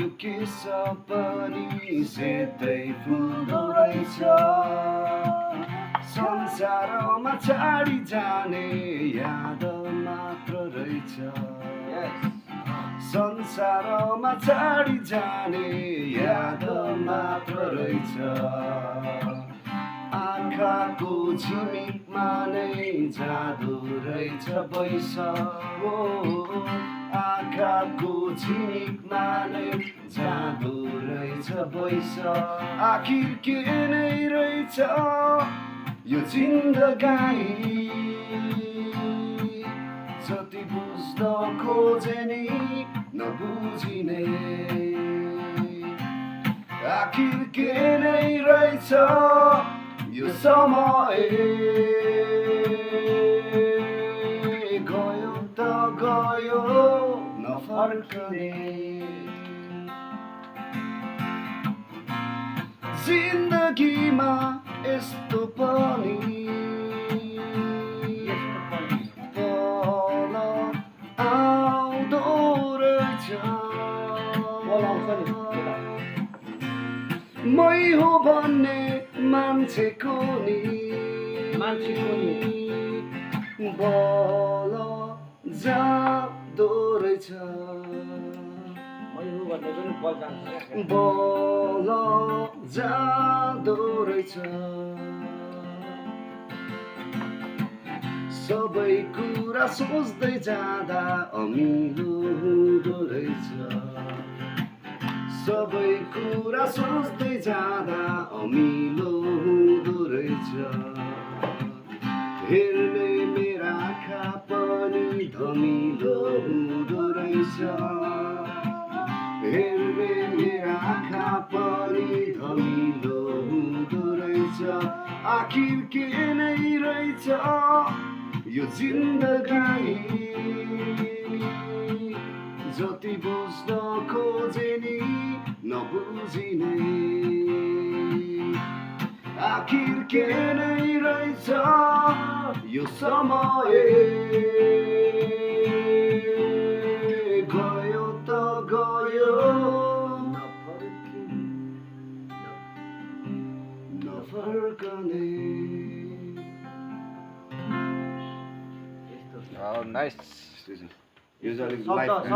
यो किस्सा पनि सेतै फुल्दो रहेछ संसारमा छाडी जाने याद मात्र रहेछ संसारमा छाडी जाने याद मात्र रहेछ आँखाको झिमिकमा नै जादु रहेछ बैस आँखाको झिमिकमा नै जादु रहेछ बैस आखिर के नै रहेछ यो जिन्दगानी जति बुझ्न खोजे नि नबुझिने आखिर के नै रहेछ यो समय गयो त गयो नफर्कने जिन्दगीमा यस्तो पनि पल आउँदो रहेछ मै हो भन्ने मान्छेको नि बल जाँदो रहेछ बल जाँदो रहेछ सबै कुरा सोच्दै जाँदा अमिलो हुँदो रहेछ सबै कुरा सोच्दै जाँदा अमिलो हुँदो रहेछ हेर्ने मेरा आँखा पनि धमिलो हुँदो रहेछ हेर्ने मेरा आँखा पनि धमिलो हुँदो रहेछ आखिर के नै रहेछ यो जिन्दगानी जति बुझ्न खोजे नि नबुझिने आखिर के नै रहेछ यो समय गयो त गयो नफर्कने नाइस यो चाहिँ अलिक लाइफ